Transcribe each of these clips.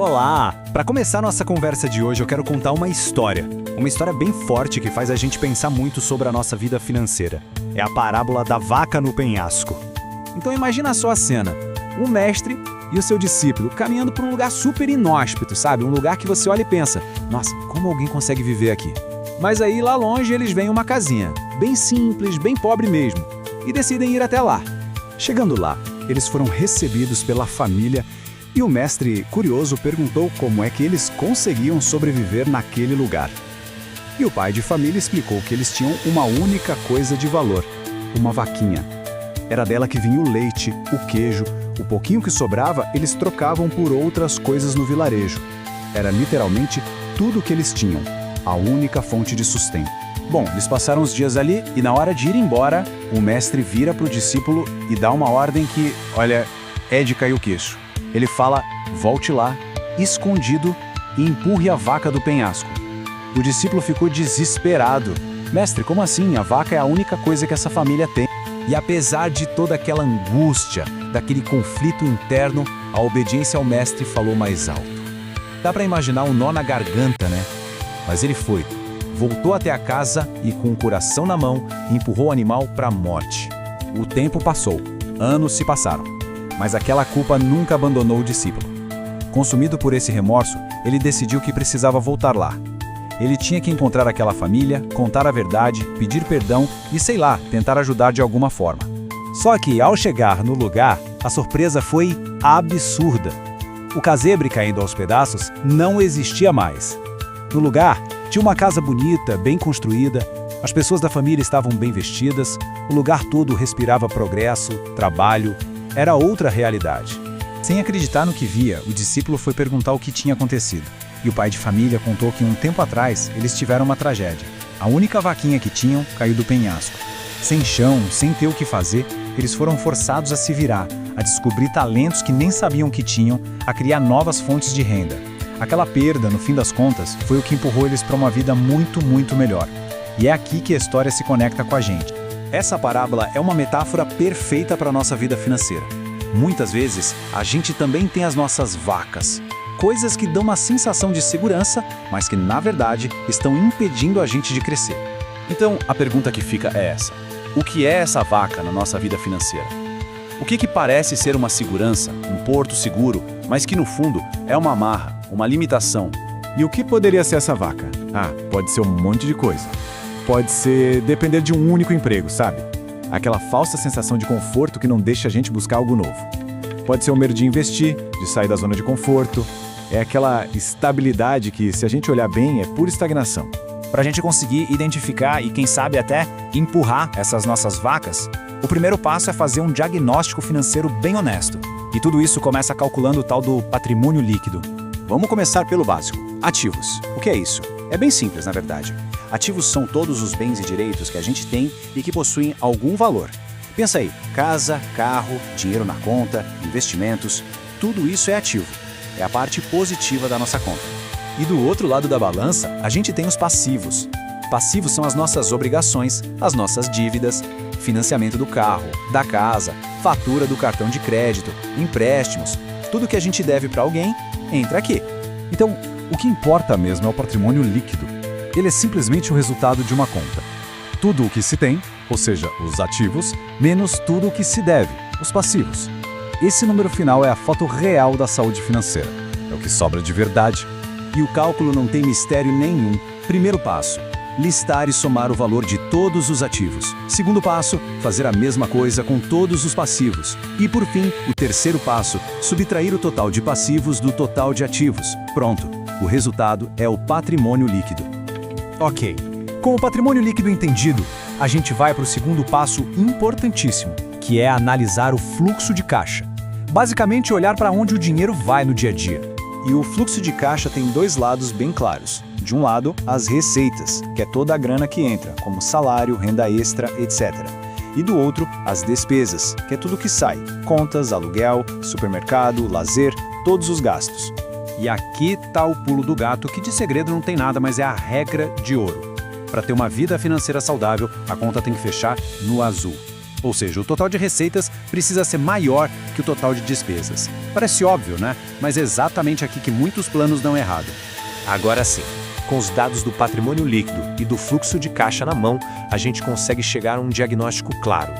Olá! Para começar nossa conversa de hoje, eu quero contar uma história. Uma história bem forte que faz a gente pensar muito sobre a nossa vida financeira. É a parábola da vaca no penhasco. Então imagina só a cena. Um mestre e o seu discípulo caminhando por um lugar super inóspito, sabe? Um lugar que você olha e pensa, nossa, como alguém consegue viver aqui? Mas aí, lá longe, eles veem uma casinha, bem simples, bem pobre mesmo, e decidem ir até lá. Chegando lá, eles foram recebidos pela família e o mestre, curioso, perguntou como é que eles conseguiam sobreviver naquele lugar. E o pai de família explicou que eles tinham uma única coisa de valor, uma vaquinha. Era dela que vinha o leite, o queijo, o pouquinho que sobrava eles trocavam por outras coisas no vilarejo. Era literalmente tudo o que eles tinham, a única fonte de sustento. Bom, eles passaram os dias ali e na hora de ir embora, o mestre vira para o discípulo e dá uma ordem que, olha, é de cair o queixo. Ele fala, volte lá, escondido, e empurre a vaca do penhasco. O discípulo ficou desesperado. Mestre, como assim? A vaca é a única coisa que essa família tem. E apesar de toda aquela angústia, daquele conflito interno, a obediência ao mestre falou mais alto. Dá para imaginar um nó na garganta, né? Mas ele foi. Voltou até a casa e, com o coração na mão, empurrou o animal para a morte. O tempo passou. Anos se passaram. Mas aquela culpa nunca abandonou o discípulo. Consumido por esse remorso, ele decidiu que precisava voltar lá. Ele tinha que encontrar aquela família, contar a verdade, pedir perdão e, sei lá, tentar ajudar de alguma forma. Só que, ao chegar no lugar, a surpresa foi absurda. O casebre caindo aos pedaços não existia mais. No lugar, tinha uma casa bonita, bem construída, as pessoas da família estavam bem vestidas, o lugar todo respirava progresso, trabalho, era outra realidade. Sem acreditar no que via, o discípulo foi perguntar o que tinha acontecido. E o pai de família contou que um tempo atrás eles tiveram uma tragédia. A única vaquinha que tinham caiu do penhasco. Sem chão, sem ter o que fazer, eles foram forçados a se virar, a descobrir talentos que nem sabiam que tinham, a criar novas fontes de renda. Aquela perda, no fim das contas, foi o que empurrou eles para uma vida muito, muito melhor. E é aqui que a história se conecta com a gente. Essa parábola é uma metáfora perfeita para a nossa vida financeira. Muitas vezes, a gente também tem as nossas vacas. Coisas que dão uma sensação de segurança, mas que, na verdade, estão impedindo a gente de crescer. Então, a pergunta que fica é essa. O que é essa vaca na nossa vida financeira? O que parece ser uma segurança, um porto seguro, mas que, no fundo, é uma amarra, uma limitação? E o que poderia ser essa vaca? Pode ser um monte de coisa. Pode ser depender de um único emprego, sabe? Aquela falsa sensação de conforto que não deixa a gente buscar algo novo. Pode ser o medo de investir, de sair da zona de conforto. É aquela estabilidade que, se a gente olhar bem, é pura estagnação. Para a gente conseguir identificar e, quem sabe, até empurrar essas nossas vacas, o primeiro passo é fazer um diagnóstico financeiro bem honesto. E tudo isso começa calculando o tal do patrimônio líquido. Vamos começar pelo básico. Ativos. O que é isso? É bem simples, na verdade. Ativos são todos os bens e direitos que a gente tem e que possuem algum valor. Pensa aí, casa, carro, dinheiro na conta, investimentos, tudo isso é ativo. É a parte positiva da nossa conta. E do outro lado da balança, a gente tem os passivos. Passivos são as nossas obrigações, as nossas dívidas, financiamento do carro, da casa, fatura do cartão de crédito, empréstimos. Tudo que a gente deve para alguém entra aqui. Então, o que importa mesmo é o patrimônio líquido. Ele é simplesmente o resultado de uma conta. Tudo o que se tem, ou seja, os ativos, menos tudo o que se deve, os passivos. Esse número final é a foto real da saúde financeira. É o que sobra de verdade. E o cálculo não tem mistério nenhum. Primeiro passo, listar e somar o valor de todos os ativos. Segundo passo, fazer a mesma coisa com todos os passivos. E por fim, o terceiro passo, subtrair o total de passivos do total de ativos. Pronto, o resultado é o patrimônio líquido. Ok, com o patrimônio líquido entendido, a gente vai para o segundo passo importantíssimo, que é analisar o fluxo de caixa. Basicamente, olhar para onde o dinheiro vai no dia a dia. E o fluxo de caixa tem dois lados bem claros. De um lado, as receitas, que é toda a grana que entra, como salário, renda extra, etc. E do outro, as despesas, que é tudo que sai, contas, aluguel, supermercado, lazer, todos os gastos. E aqui está o pulo do gato, que de segredo não tem nada, mas é a regra de ouro. Para ter uma vida financeira saudável, a conta tem que fechar no azul. Ou seja, o total de receitas precisa ser maior que o total de despesas. Parece óbvio, né? Mas é exatamente aqui que muitos planos dão errado. Agora sim, com os dados do patrimônio líquido e do fluxo de caixa na mão, a gente consegue chegar a um diagnóstico claro.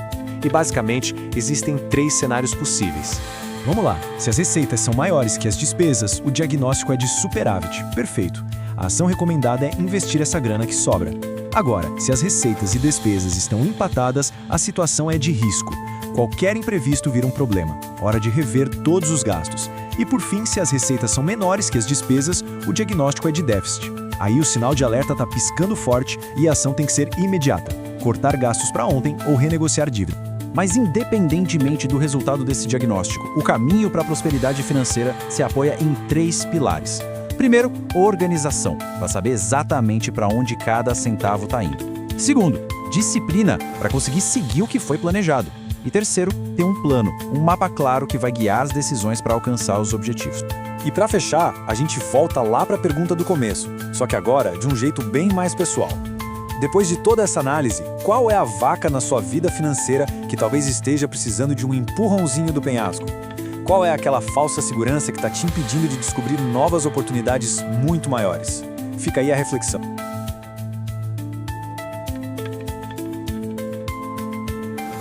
E basicamente, existem 3 cenários possíveis. Vamos lá. Se as receitas são maiores que as despesas, o diagnóstico é de superávit. Perfeito. A ação recomendada é investir essa grana que sobra. Agora, se as receitas e despesas estão empatadas, a situação é de risco. Qualquer imprevisto vira um problema. Hora de rever todos os gastos. E por fim, se as receitas são menores que as despesas, o diagnóstico é de déficit. Aí o sinal de alerta está piscando forte e a ação tem que ser imediata. Cortar gastos para ontem ou renegociar dívida. Mas independentemente do resultado desse diagnóstico, o caminho para a prosperidade financeira se apoia em 3 pilares. Primeiro, organização, para saber exatamente para onde cada centavo está indo. Segundo, disciplina, para conseguir seguir o que foi planejado. E terceiro, ter um plano, um mapa claro que vai guiar as decisões para alcançar os objetivos. E para fechar, a gente volta lá para a pergunta do começo, só que agora de um jeito bem mais pessoal. Depois de toda essa análise, qual é a vaca na sua vida financeira que talvez esteja precisando de um empurrãozinho do penhasco? Qual é aquela falsa segurança que está te impedindo de descobrir novas oportunidades muito maiores? Fica aí a reflexão.